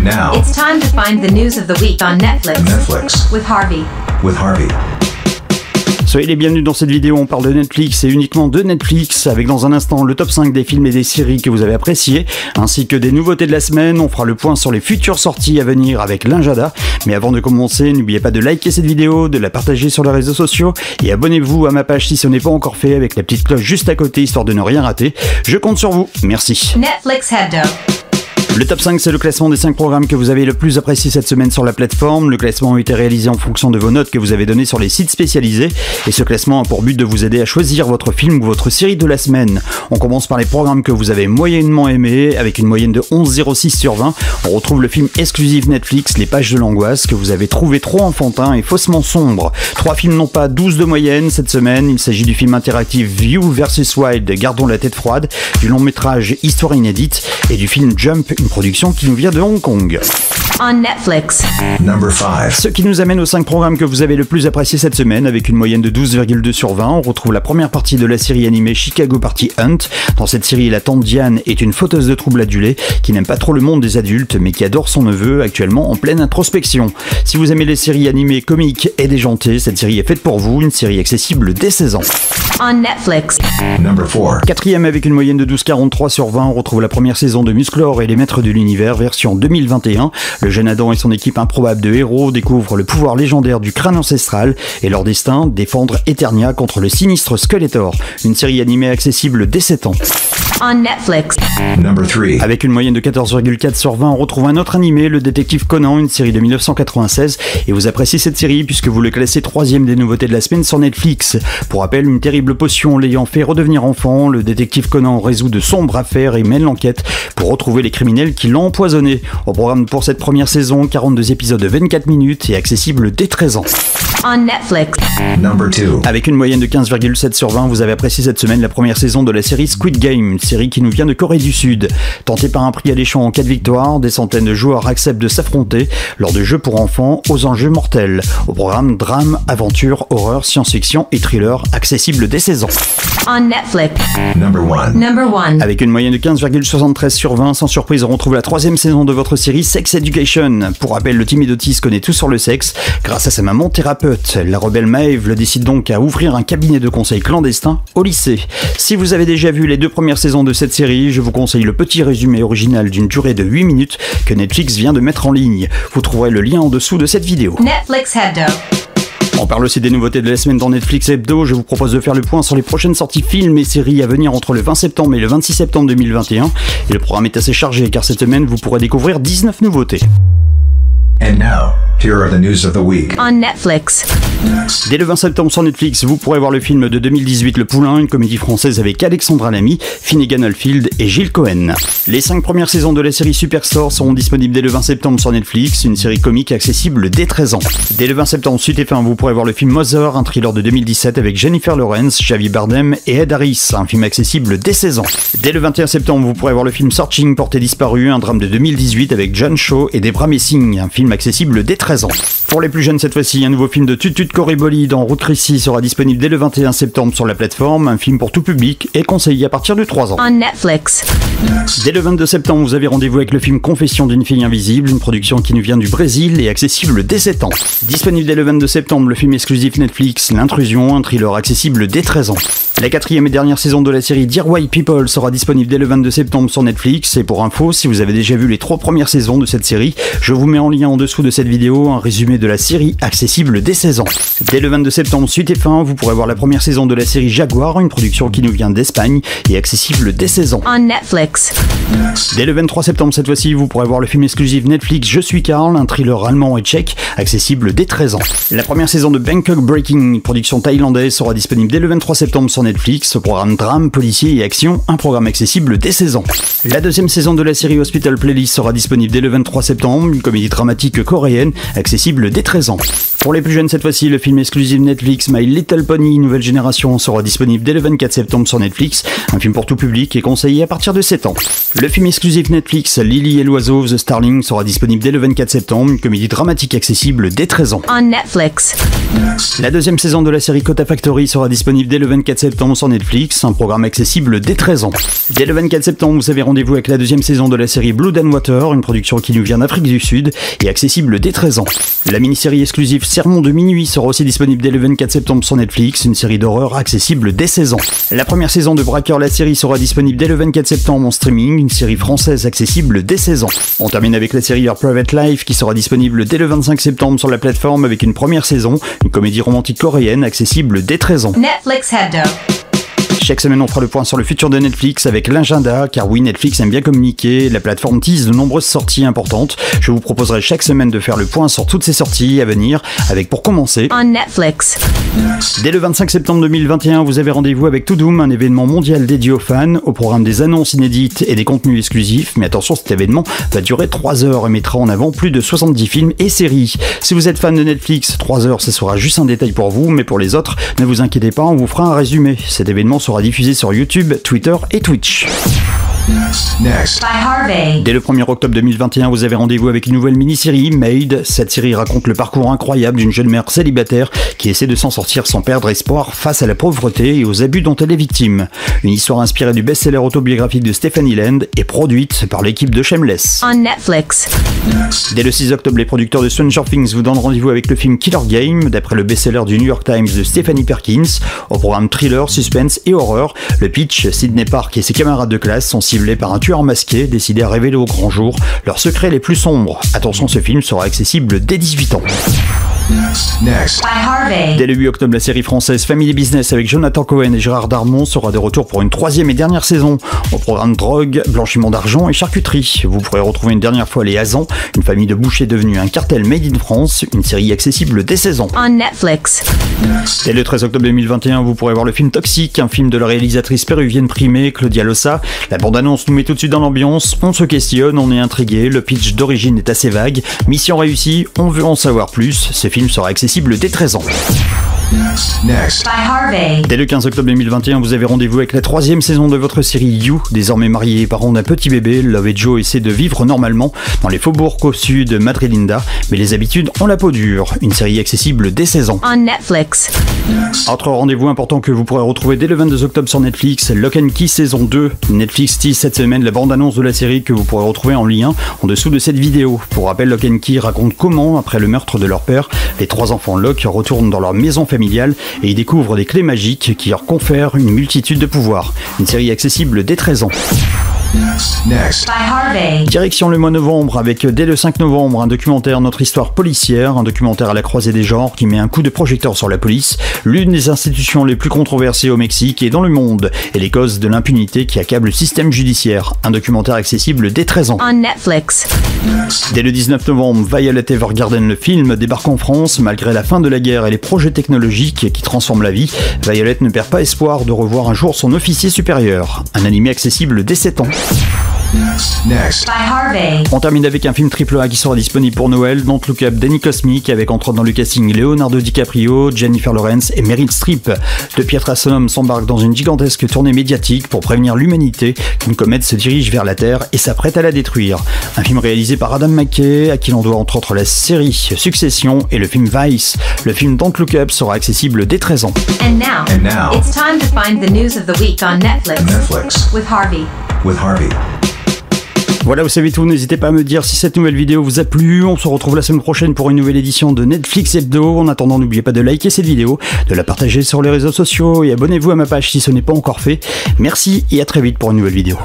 now, it's time to find the news of the week on Netflix. With Harvey. Soyez les bienvenus dans cette vidéo, on parle de Netflix et uniquement de Netflix, avec dans un instant le top 5 des films et des séries que vous avez appréciés, ainsi que des nouveautés de la semaine. On fera le point sur les futures sorties à venir avec l'Injada. Mais avant de commencer, n'oubliez pas de liker cette vidéo, de la partager sur les réseaux sociaux et abonnez-vous à ma page si ce n'est pas encore fait, avec la petite cloche juste à côté, histoire de ne rien rater. Je compte sur vous, merci. Netflix Head. Le top 5, c'est le classement des 5 programmes que vous avez le plus apprécié cette semaine sur la plateforme. Le classement a été réalisé en fonction de vos notes que vous avez données sur les sites spécialisés. Et ce classement a pour but de vous aider à choisir votre film ou votre série de la semaine. On commence par les programmes que vous avez moyennement aimés, avec une moyenne de 11,06 sur 20. On retrouve le film exclusif Netflix, Les Pages de l'Angoisse, que vous avez trouvé trop enfantin et faussement sombre. 3 films n'ont pas 12 de moyenne cette semaine. Il s'agit du film interactif View vs Wild, Gardons la tête froide, du long métrage Histoire inédite et du film Jump, une production qui nous vient de Hong Kong. On Netflix. Number 5. Ce qui nous amène aux 5 programmes que vous avez le plus appréciés cette semaine, avec une moyenne de 12,2 sur 20. On retrouve la première partie de la série animée Chicago Party Hunt. Dans cette série, la tante Diane est une fauteuse de troubles adulés qui n'aime pas trop le monde des adultes, mais qui adore son neveu, actuellement en pleine introspection. Si vous aimez les séries animées comiques et déjantées, cette série est faite pour vous, une série accessible dès 16 ans. On Netflix. Number 4. Quatrième avec une moyenne de 12,43 sur 20, on retrouve la première saison de Musclor et les Maîtres de l'Univers, version 2021. Le jeune Adam et son équipe improbable de héros découvrent le pouvoir légendaire du crâne ancestral et leur destin, défendre Eternia contre le sinistre Skeletor. Une série animée accessible dès 7 ans. On Netflix. Number 3. Avec une moyenne de 14,4 sur 20, on retrouve un autre animé, le détective Conan, une série de 1996. Et vous appréciez cette série puisque vous le classez 3e des nouveautés de la semaine sur Netflix. Pour rappel, une terrible potion l'ayant fait redevenir enfant, le détective Conan résout de sombres affaires et mène l'enquête pour retrouver les criminels qui l'ont empoisonné. Au programme pour cette première saison, 42 épisodes de 24 minutes et accessible dès 13 ans. On Netflix. Number 2. Avec une moyenne de 15,7 sur 20, vous avez apprécié cette semaine la première saison de la série Squid Game, une série qui nous vient de Corée du Sud. Tenté par un prix alléchant en cas de victoire, des centaines de joueurs acceptent de s'affronter lors de jeux pour enfants aux enjeux mortels. Au programme, drame, aventure, horreur, science-fiction et thriller, accessible dès 16 ans. On Netflix. Number 1. Number 1. Avec une moyenne de 15,73 sur 20, sans surprise, on retrouve la 3e saison de votre série Sex Education. Pour rappel, le timide Otis connaît tout sur le sexe grâce à sa maman thérapeute. La rebelle Maeve décide donc à ouvrir un cabinet de conseil clandestin au lycée. Si vous avez déjà vu les 2 premières saisons de cette série, je vous conseille le petit résumé original d'une durée de 8 minutes que Netflix vient de mettre en ligne. Vous trouverez le lien en dessous de cette vidéo. Netflix Head. On parle aussi des nouveautés de la semaine dans Netflix Hebdo. Je vous propose de faire le point sur les prochaines sorties films et séries à venir entre le 20 septembre et le 26 septembre 2021. Et le programme est assez chargé car cette semaine vous pourrez découvrir 19 nouveautés. And now, here are the news of the week. On Netflix. Dès le 20 septembre sur Netflix, vous pourrez voir le film de 2018 Le Poulain, une comédie française avec Alexandra Lamy, Finnegan Oldfield et Gilles Cohen. Les 5 premières saisons de la série Superstore seront disponibles dès le 20 septembre sur Netflix, une série comique accessible dès 13 ans. Dès le 20 septembre, suite et fin, vous pourrez voir le film Mother, un thriller de 2017 avec Jennifer Lawrence, Javier Bardem et Ed Harris, un film accessible dès 16 ans. Dès le 21 septembre, vous pourrez voir le film Searching, porté disparu, un drame de 2018 avec John Cho et Debra Messing, un film accessible dès 13 ans. Pour les plus jeunes cette fois-ci, un nouveau film de Tutut Corriboli dans Route Chrissy sera disponible dès le 21 septembre sur la plateforme, un film pour tout public et conseillé à partir de 3 ans. On Netflix. Dès le 22 septembre, vous avez rendez-vous avec le film Confession d'une fille invisible, une production qui nous vient du Brésil et accessible dès 7 ans. Disponible dès le 22 septembre, le film exclusif Netflix, L'Intrusion, un thriller accessible dès 13 ans. La 4e et dernière saison de la série Dear White People sera disponible dès le 22 septembre sur Netflix. Et pour info, si vous avez déjà vu les 3 premières saisons de cette série, je vous mets en lien en dessous de cette vidéo un résumé de la série accessible dès 16 ans. Dès le 22 septembre, suite et fin, vous pourrez voir la première saison de la série Jaguar, une production qui nous vient d'Espagne et accessible dès 16 ans. On Netflix. Dès le 23 septembre cette fois-ci, vous pourrez voir le film exclusif Netflix Je suis Karl, un thriller allemand et tchèque, accessible dès 13 ans. La première saison de Bangkok Breaking, une production thaïlandaise, sera disponible dès le 23 septembre sur Netflix. Ce programme drame, policier et action, un programme accessible dès 16 ans. La 2e saison de la série Hospital Playlist sera disponible dès le 23 septembre, une comédie dramatique coréenne, accessible dès 13 ans. Pour les plus jeunes cette fois-ci, le film exclusif Netflix My Little Pony Nouvelle Génération sera disponible dès le 24 septembre sur Netflix, un film pour tout public et conseillé à partir de 7 ans. Le film exclusif Netflix Lily et l'oiseau The Starling sera disponible dès le 24 septembre, une comédie dramatique accessible dès 13 ans. On Netflix. La deuxième saison de la série Kota Factory sera disponible dès le 24 septembre sur Netflix, un programme accessible dès 13 ans. Dès le 24 septembre, vous avez rendez-vous avec la deuxième saison de la série Blood and Water, une production qui nous vient d'Afrique du Sud et accessible dès 13 ans. La mini-série exclusive Sermon de minuit sera aussi disponible dès le 24 septembre sur Netflix, une série d'horreur accessible dès 16 ans. La première saison de Braqueur la série sera disponible dès le 24 septembre en streaming, une série française accessible dès 16 ans. On termine avec la série Your Private Life qui sera disponible dès le 25 septembre sur la plateforme avec une première saison, une comédie romantique coréenne accessible dès 13 ans. Netflix Hebdo. Chaque semaine, on fera le point sur le futur de Netflix avec l'agenda, car oui, Netflix aime bien communiquer, la plateforme tease de nombreuses sorties importantes. Je vous proposerai chaque semaine de faire le point sur toutes ces sorties à venir, avec pour commencer, On Netflix. dès le 25 septembre 2021, vous avez rendez-vous avec Toudoum, un événement mondial dédié aux fans, au programme des annonces inédites et des contenus exclusifs. Mais attention, cet événement va durer 3 heures et mettra en avant plus de 70 films et séries. Si vous êtes fan de Netflix, 3 heures, ce sera juste un détail pour vous, mais pour les autres, ne vous inquiétez pas, on vous fera un résumé. Cet événement sera diffusé sur YouTube, Twitter et Twitch. Next. By Harvey. Dès le 1er octobre 2021, vous avez rendez-vous avec une nouvelle mini-série, Made. Cette série raconte le parcours incroyable d'une jeune mère célibataire qui essaie de s'en sortir sans perdre espoir face à la pauvreté et aux abus dont elle est victime. Une histoire inspirée du best-seller autobiographique de Stephanie Land et produite par l'équipe de Shameless. On Netflix. Dès le 6 octobre, les producteurs de Stranger Things vous donnent rendez-vous avec le film Killer Game, d'après le best-seller du New York Times de Stephanie Perkins. Au programme thriller, suspense et horreur, le pitch, Sydney Park et ses camarades de classe sont ciblés par un tueur masqué décidé à révéler au grand jour leurs secrets les plus sombres. Attention, ce film sera accessible dès 18 ans. Next. By Harvey. Dès le 8 octobre, la série française Family Business avec Jonathan Cohen et Gérard Darmon sera de retour pour une 3e et dernière saison. Au programme drogue, blanchiment d'argent et charcuterie. Vous pourrez retrouver une dernière fois les Hazans, une famille de bouchers devenue un cartel made in France, une série accessible dès 16 ans. On Netflix. Dès le 13 octobre 2021, vous pourrez voir le film Toxique, un film de la réalisatrice péruvienne primée Claudia Losa. La bande-annonce nous met tout de suite dans l'ambiance, on se questionne, on est intrigué, le pitch d'origine est assez vague. Mission réussie, on veut en savoir plus. Ce film sera accessible dès 13 ans. Next. By Harvey. Dès le 15 octobre 2021, vous avez rendez-vous avec la 3e saison de votre série You. Désormais marié et parent d'un petit bébé, Love et Joe essaient de vivre normalement dans les faubourgs au sud de Madrid-Linda, mais les habitudes ont la peau dure. Une série accessible dès 16 ans. On Netflix. Autre rendez-vous important que vous pourrez retrouver dès le 22 octobre sur Netflix, Lock and Key saison 2. Netflix tease cette semaine la bande-annonce de la série que vous pourrez retrouver en lien en dessous de cette vidéo. Pour rappel, Lock and Key raconte comment, après le meurtre de leur père, les 3 enfants Locke retournent dans leur maison familiale et y découvrent des clés magiques qui leur confèrent une multitude de pouvoirs. Une série accessible dès 13 ans. Next. By Harvey. Direction le mois novembre avec dès le 5 novembre un documentaire Notre histoire policière, un documentaire à la croisée des genres qui met un coup de projecteur sur la police, l'une des institutions les plus controversées au Mexique et dans le monde, et les causes de l'impunité qui accable le système judiciaire. Un documentaire accessible dès 13 ans. On Netflix. Dès le 19 novembre, Violet Evergarden, le film, débarque en France. Malgré la fin de la guerre et les projets technologiques qui transforment la vie, Violet ne perd pas espoir de revoir un jour son officier supérieur. Un animé accessible dès 7 ans. Next. By Harvey. On termine avec un film AAA qui sera disponible pour Noël, Don't Look Up, Danny Cosmic, avec entre autres dans le casting Leonardo DiCaprio, Jennifer Lawrence et Meryl Streep. De Pietra Sonum s'embarque dans une gigantesque tournée médiatique pour prévenir l'humanité qu'une comète se dirige vers la Terre et s'apprête à la détruire. Un film réalisé par Adam McKay, à qui l'on doit entre autres la série Succession et le film Vice. Le film Don't Look Up sera accessible dès 13 ans. And now, And now. it's time to find the news of the week on Netflix. Netflix. With Harvey. With Harvey. Voilà, vous savez tout, n'hésitez pas à me dire si cette nouvelle vidéo vous a plu. On se retrouve la semaine prochaine pour une nouvelle édition de Netflix Hebdo. En attendant, n'oubliez pas de liker cette vidéo, de la partager sur les réseaux sociaux et abonnez-vous à ma page si ce n'est pas encore fait. Merci et à très vite pour une nouvelle vidéo.